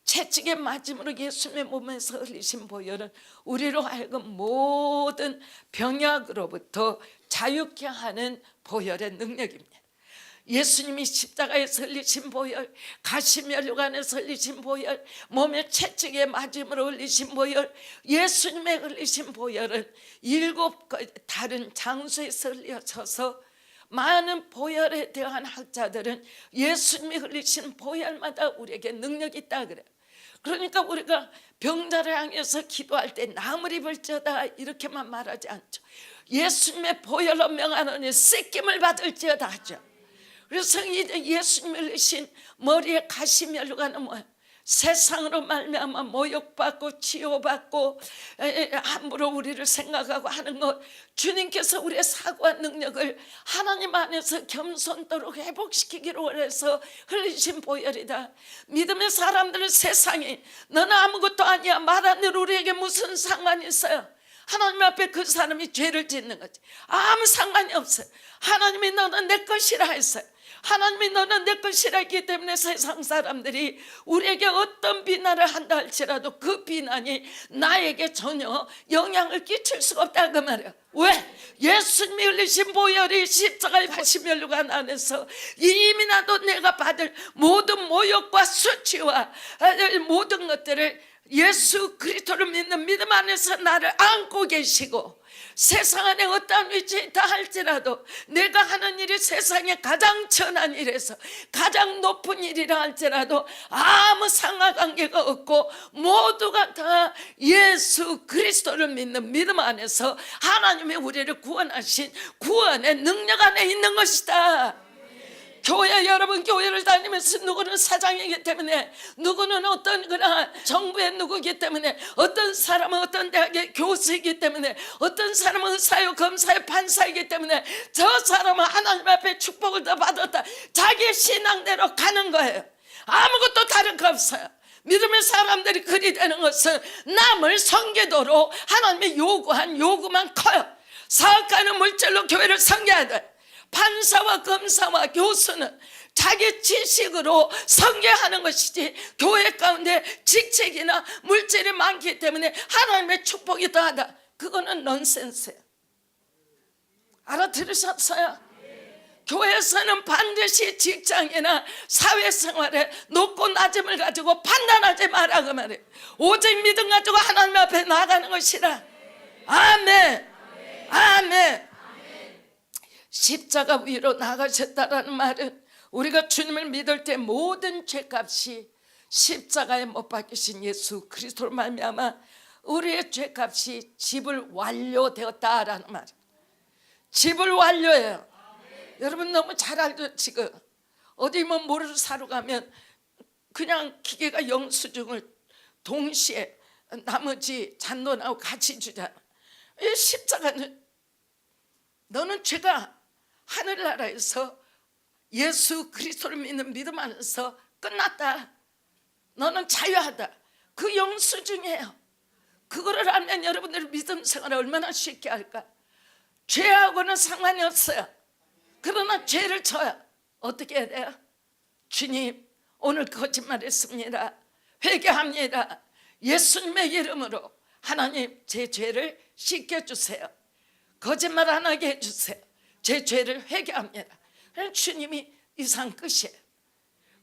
채찍에 맞음으로 예수님의 몸에서 흘리신 보혈은 우리로 하여금 모든 병약으로부터 자유케 하는 보혈의 능력입니다. 예수님이 십자가에서 흘리신 보혈, 가시면류관에서 흘리신 보혈, 몸에 채찍에 맞음으로 흘리신 보혈, 예수님의 흘리신 보혈은 7 다른 장소에서 흘려져서 많은 보혈에 대한 학자들은 예수님이 흘리신 보혈마다 우리에게 능력이 있다 그래요. 그러니까 우리가 병자를 향해서 기도할 때 나무를 입을지어다 이렇게만 말하지 않죠. 예수님의 보혈로 명하노니 씻김을 받을지어다 하죠. 그래서 이제 예수님이 흘리신 머리에 가시 멸류관은 뭐예요? 세상으로 말미암아 모욕받고 치욕받고 함부로 우리를 생각하고 하는 것, 주님께서 우리의 사고와 능력을 하나님 안에서 겸손도록 회복시키기로 원해서 흘리신 보혈이다. 믿음의 사람들은 세상이 너는 아무것도 아니야 말하는 대로 우리에게 무슨 상관이 있어요? 하나님 앞에 그 사람이 죄를 짓는 거지. 아무 상관이 없어요. 하나님이 너는 내 것이라 했어요. 하나님이 너는 내 것이라 했기 때문에 세상 사람들이 우리에게 어떤 비난을 한다 할지라도 그 비난이 나에게 전혀 영향을 끼칠 수가 없다 그 말이야. 왜? 예수님이 흘리신 보혈이 십자가의 가시 멸류관 안에서 이미 나도 내가 받을 모든 모욕과 수치와 모든 것들을 예수 그리스도를 믿는 믿음 안에서 나를 안고 계시고, 세상 안에 어떠한 위치에 있다 할지라도 내가 하는 일이 세상에 가장 천한 일에서 가장 높은 일이라 할지라도 아무 상하관계가 없고 모두가 다 예수 그리스도를 믿는 믿음 안에서 하나님이 우리를 구원하신 구원의 능력 안에 있는 것이다. 교회, 여러분 교회를 다니면서 누구는 사장이기 때문에, 누구는 어떤 그런 정부의 누구이기 때문에, 어떤 사람은 어떤 대학의 교수이기 때문에, 어떤 사람은 의사요 검사요 판사이기 때문에 저 사람은 하나님 앞에 축복을 더 받았다, 자기의 신앙대로 가는 거예요. 아무것도 다른 거 없어요. 믿음의 사람들이 그리 되는 것은 남을 섬기도록 하나님이 요구한 요구만 커요. 사업가는 물질로 교회를 섬겨야 돼. 판사와 검사와 교수는 자기 지식으로 선교하는 것이지, 교회 가운데 직책이나 물질이 많기 때문에 하나님의 축복이 더하다, 그거는 넌센스예요. 알아들으셨어요? 교회에서는 반드시 직장이나 사회생활에 높고 낮음을 가지고 판단하지 마라 그 말이에요. 오직 믿음 가지고 하나님 앞에 나아가는 것이라. 아멘. 아멘. 십자가 위로 나가셨다라는 말은 우리가 주님을 믿을 때 모든 죄값이 십자가에 못 박히신 예수 그리스도로 말미암아 우리의 죄값이 지불 완료되었다라는 말. 지불 완료예요. 여러분 너무 잘 알죠. 지금 어디 뭐 뭐를 사러 가면 그냥 기계가 영수증을 동시에 나머지 잔돈하고 같이 주잖아. 이 십자가는 너는 죄가 하늘나라에서 예수 그리스도를 믿는 믿음 안에서 끝났다, 너는 자유하다, 그 영수증이에요. 그거를 알면 여러분들 믿음 생활을 얼마나 쉽게 할까. 죄하고는 상관이 없어요. 그러나 죄를 져야 어떻게 해야 돼요? 주님 오늘 거짓말했습니다, 회개합니다, 예수님의 이름으로 하나님 제 죄를 씻겨주세요, 거짓말 안 하게 해주세요, 제 죄를 회개합니다. 주님이 이상 끝이에요.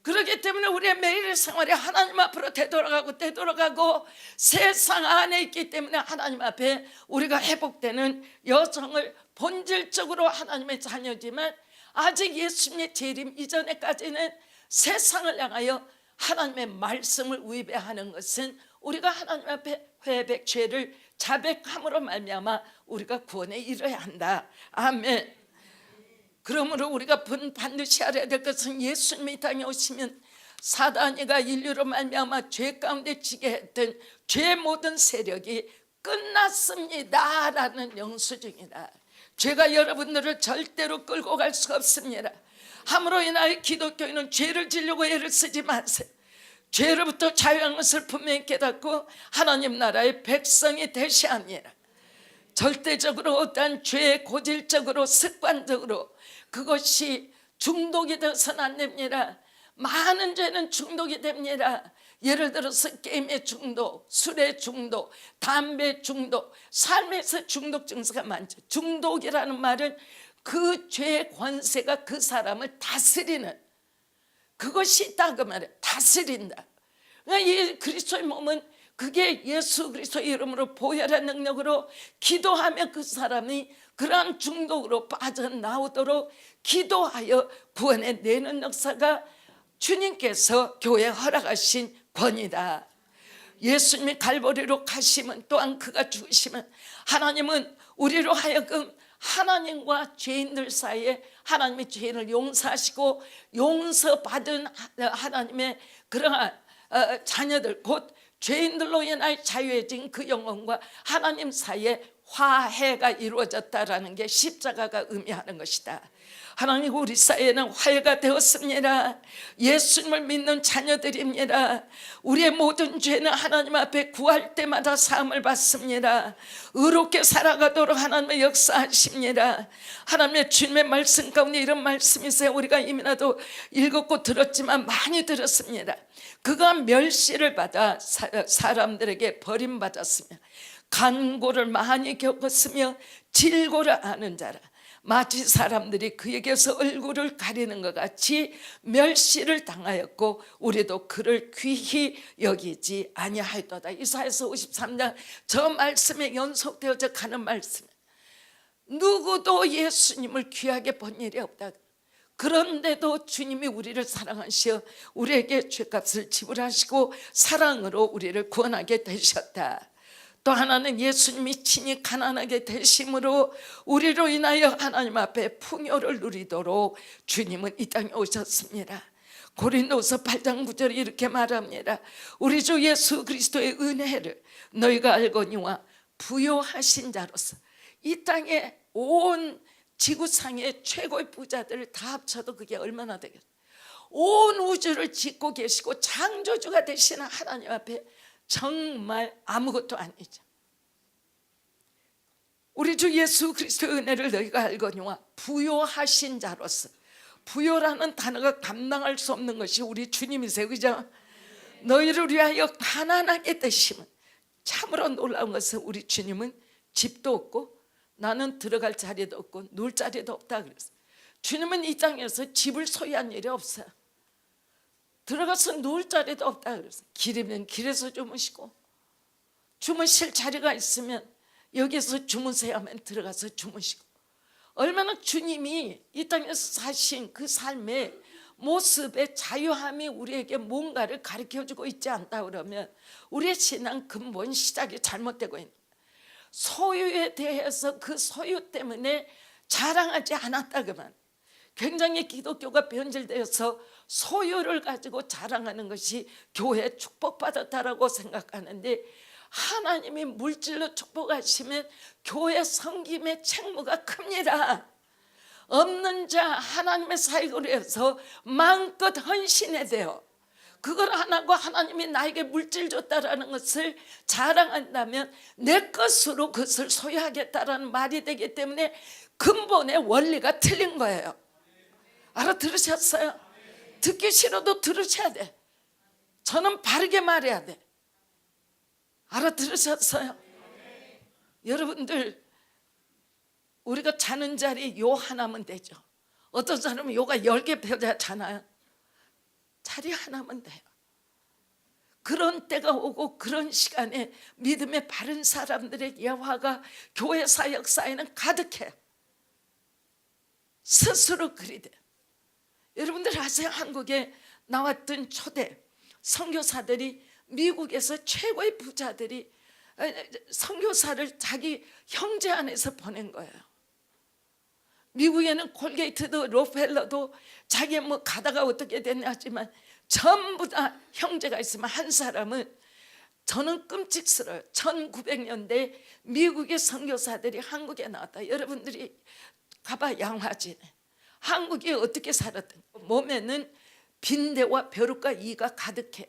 그렇기 때문에 우리의 매일의 생활이 하나님 앞으로 되돌아가고 세상 안에 있기 때문에 하나님 앞에 우리가 회복되는 여정을 본질적으로 하나님의 자녀지만, 아직 예수님의 재림 이전에까지는 세상을 향하여 하나님의 말씀을 위배하는 것은 우리가 하나님 앞에 회백 죄를 자백함으로 말미암아 우리가 구원에 이르러야 한다. 아멘. 그러므로 우리가 반드시 알아야 될 것은 예수님이 이 땅에 오시면 사단이가 인류로 말미암아 죄 가운데 지게 했던 죄의 모든 세력이 끝났습니다라는 영수증이다. 죄가 여러분들을 절대로 끌고 갈 수가 없습니다. 함으로 인하여 기독교인은 죄를 지려고 애를 쓰지 마세요. 죄로부터 자유한 것을 분명히 깨닫고 하나님 나라의 백성이 되셔야 합니다. 절대적으로 어떠한 죄에 고질적으로 습관적으로 그것이 중독이 되어서는 안 됩니다. 많은 죄는 중독이 됩니다. 예를 들어서 게임의 중독, 술의 중독, 담배 중독, 삶에서 중독 증세가 많죠. 중독이라는 말은 그 죄의 권세가 그 사람을 다스리는 그것이 있다 그 말이에요. 다스린다. 그러니까 이 그리스도의 몸은 그게 예수 그리스도의 이름으로 보혈의 능력으로 기도하며 그 사람이 그러한 중독으로 빠져나오도록 기도하여 구원해내는 역사가 주님께서 교회에 허락하신 권위다. 예수님이 갈보리로 가시면, 또한 그가 죽으시면 하나님은 우리로 하여금 하나님과 죄인들 사이에 하나님의 죄인을 용서하시고 용서받은 하나님의 그러한 자녀들, 곧 죄인들로 인하여 자유해진 그 영혼과 하나님 사이에 화해가 이루어졌다라는 게 십자가가 의미하는 것이다. 하나님, 우리 사이에는 화해가 되었습니다. 예수님을 믿는 자녀들입니다. 우리의 모든 죄는 하나님 앞에 구할 때마다 사함을 받습니다. 의롭게 살아가도록 하나님의 역사하십니다. 하나님의 주님의 말씀 가운데 이런 말씀이 있어요. 우리가 이미나도 읽었고 들었지만 많이 들었습니다. 그가 멸시를 받아 사람들에게 버림받았으며 간고를 많이 겪었으며 질고를 아는 자라. 마치 사람들이 그에게서 얼굴을 가리는 것 같이 멸시를 당하였고 우리도 그를 귀히 여기지 아니하였도다. 이사야서 53장 저 말씀에 연속되어져 가는 말씀. 누구도 예수님을 귀하게 본 일이 없다. 그런데도 주님이 우리를 사랑하시어 우리에게 죄값을 지불하시고 사랑으로 우리를 구원하게 되셨다. 또 하나는 예수님이 친히 가난하게 되심으로 우리로 인하여 하나님 앞에 풍요를 누리도록 주님은 이 땅에 오셨습니다. 고린도서 8장 9절에 이렇게 말합니다. 우리 주 예수 그리스도의 은혜를 너희가 알거니와 부요하신 자로서. 이 땅에 온 지구상의 최고의 부자들을 다 합쳐도 그게 얼마나 되겠어요. 온 우주를 짓고 계시고 창조주가 되시는 하나님 앞에 정말 아무것도 아니죠. 우리 주 예수 그리스도의 은혜를 너희가 알거니와 부요하신 자로서. 부요라는 단어가 감당할 수 없는 것이 우리 주님이세요, 그죠? 너희를 위하여 가난하게 되시면. 참으로 놀라운 것은 우리 주님은 집도 없고 나는 들어갈 자리도 없고 누울 자리도 없다 그랬어요. 주님은 이 땅에서 집을 소유한 일이 없어요. 들어가서 누울 자리도 없다 그랬어요. 길이면 길에서 주무시고, 주무실 자리가 있으면 여기서 주무세야만 들어가서 주무시고. 얼마나 주님이 이 땅에서 사신 그 삶의 모습의 자유함이 우리에게 뭔가를 가르쳐주고 있지 않다 그러면 우리의 신앙 근본 시작이 잘못되고 있는 거예요. 소유에 대해서 그 소유 때문에 자랑하지 않았다 그만. 굉장히 기독교가 변질되어서 소유를 가지고 자랑하는 것이 교회 축복받았다라고 생각하는데, 하나님이 물질로 축복하시면 교회 섬김의 책무가 큽니다. 없는 자 하나님의 사역을 위해서 마음껏 헌신해야 돼요. 그걸 안 하고 하나님이 나에게 물질 줬다라는 것을 자랑한다면 내 것으로 그것을 소유하겠다라는 말이 되기 때문에 근본의 원리가 틀린 거예요. 알아들으셨어요? 듣기 싫어도 들으셔야 돼. 저는 바르게 말해야 돼. 알아들으셨어요? 여러분들, 우리가 자는 자리 요 하나면 되죠. 어떤 사람은 요가 10개 펴야 자나요? 자리 하나면 돼요. 그런 때가 오고 그런 시간에 믿음의 바른 사람들의 예화가 교회 사역사에는 가득해요. 스스로 그리 돼요. 여러분들 아세요? 한국에 나왔던 초대 선교사들이 미국에서 최고의 부자들이 선교사를 자기 형제 안에서 보낸 거예요. 미국에는 콜게이트도 록펠러도 자기 뭐 가다가 어떻게 됐냐 하지만 전부 다 형제가 있으면 한 사람은, 저는 끔찍스러워요. 1900년대 미국의 선교사들이 한국에 나왔다. 여러분들이 가봐 양화진에 한국이 어떻게 살았든 몸에는 빈대와 벼룩과 이가 가득해.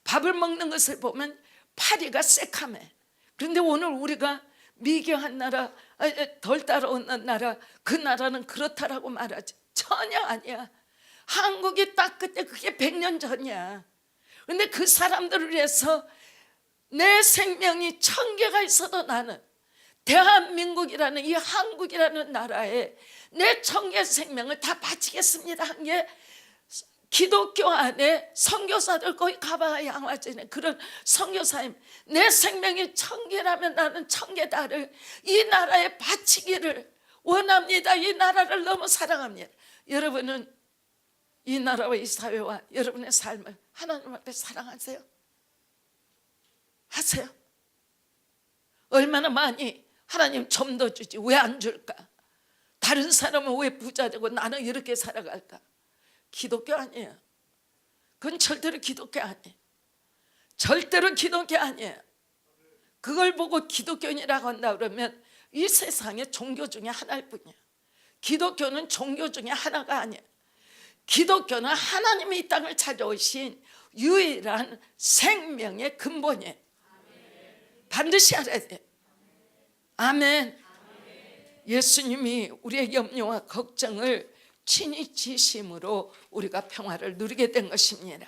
밥을 먹는 것을 보면 파리가 새카매. 그런데 오늘 우리가 미개한 나라, 덜 따라오는 나라, 그 나라는 그렇다라고 말하지. 전혀 아니야. 한국이 딱 그때 그게 100년 전이야. 그런데 그 사람들을 위해서 내 생명이 1000개가 있어도 나는 대한민국이라는 이 한국이라는 나라에 내 1000개 생명을 다 바치겠습니다 한 게 기독교 안에 선교사들 거기 가봐야 양화지는 그런 선교사님, 내 생명이 천개라면 나는 천개다를 이 나라에 바치기를 원합니다. 이 나라를 너무 사랑합니다. 여러분은 이 나라와 이 사회와 여러분의 삶을 하나님 앞에 사랑하세요? 하세요? 얼마나 많이 하나님 좀 더 주지 왜 안 줄까? 다른 사람은 왜 부자 되고 나는 이렇게 살아갈까? 기독교 아니에요. 그건 절대로 기독교 아니에요. 절대로 기독교 아니에요. 그걸 보고 기독교인이라고 한다 그러면 이 세상의 종교 중에 하나일 뿐이에요. 기독교는 종교 중에 하나가 아니에요. 기독교는 하나님이 이 땅을 찾아오신 유일한 생명의 근본이에요. 반드시 알아야 돼요. 아멘. 예수님이 우리의 염려와 걱정을 친히 지심으로 우리가 평화를 누리게 된 것입니다.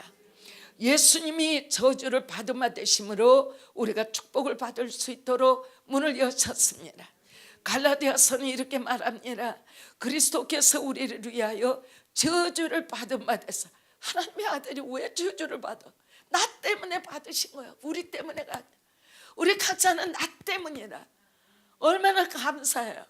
예수님이 저주를 받음마 되심으로 우리가 축복을 받을 수 있도록 문을 여셨습니다. 갈라디아서는 이렇게 말합니다. 그리스도께서 우리를 위하여 저주를 받음마 돼서, 하나님의 아들이 왜 저주를 받아? 나 때문에 받으신 거야. 우리 때문에가 아니야. 우리 각자는 나 때문이라. 얼마나 감사해요.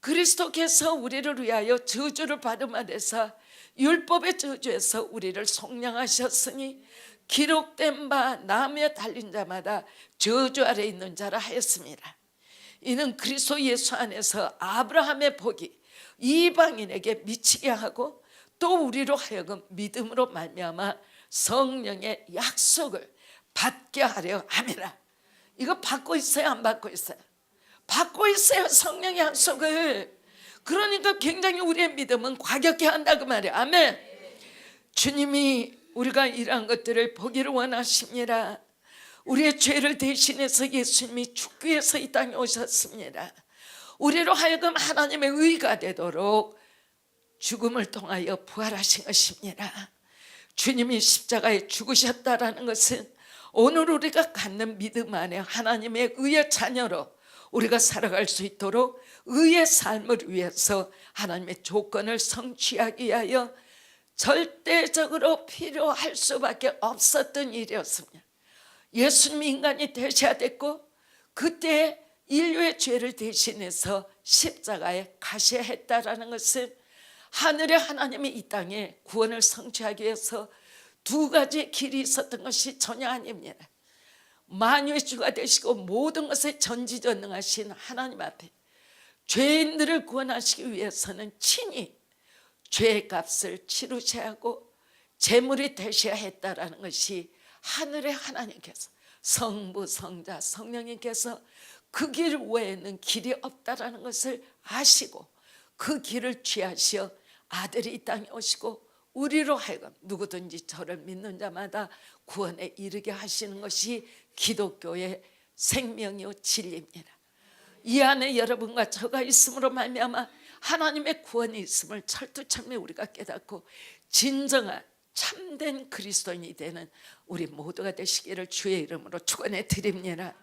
그리스도께서 우리를 위하여 저주를 받음마 돼서 율법의 저주에서 우리를 속량하셨으니 기록된 바 나무에 달린 자마다 저주 아래 있는 자라 하였습니다. 이는 그리스도 예수 안에서 아브라함의 복이 이방인에게 미치게 하고 또 우리로 하여금 믿음으로 말미암아 성령의 약속을 받게 하려 함이라. 이거 받고 있어요? 안 받고 있어요? 받고 있어요. 성령의 약속을. 그러니까 굉장히 우리의 믿음은 과격해 한다 그 말이에요. 아멘. 주님이 우리가 이러한 것들을 보기를 원하십니다. 우리의 죄를 대신해서 예수님이 죽기 위해서 이 땅에 오셨습니다. 우리로 하여금 하나님의 의가 되도록 죽음을 통하여 부활하신 것입니다. 주님이 십자가에 죽으셨다라는 것은 오늘 우리가 갖는 믿음 안에 하나님의 의의 자녀로 우리가 살아갈 수 있도록 의의 삶을 위해서 하나님의 조건을 성취하기 위하여 절대적으로 필요할 수밖에 없었던 일이었습니다. 예수님이 인간이 되셔야 됐고 그때 인류의 죄를 대신해서 십자가에 가셔야 했다라는 것은 하늘의 하나님이 이 땅에 구원을 성취하기 위해서 두 가지 길이 있었던 것이 전혀 아닙니다. 만유의 주가 되시고 모든 것에 전지전능하신 하나님 앞에 죄인들을 구원하시기 위해서는 친히 죄의 값을 치르셔야 하고 제물이 되셔야 했다라는 것이 하늘의 하나님께서, 성부, 성자, 성령님께서 그 길 외에는 길이 없다라는 것을 아시고 그 길을 취하시어 아들이 이 땅에 오시고 우리로 하여금 누구든지 저를 믿는 자마다 구원에 이르게 하시는 것이 기독교의 생명이요 진리입니다. 이 안에 여러분과 저가 있음으로 말미암아 하나님의 구원이 있음을 철두철미 우리가 깨닫고 진정한 참된 그리스도인이 되는 우리 모두가 되시기를 주의 이름으로 축원해 드립니다.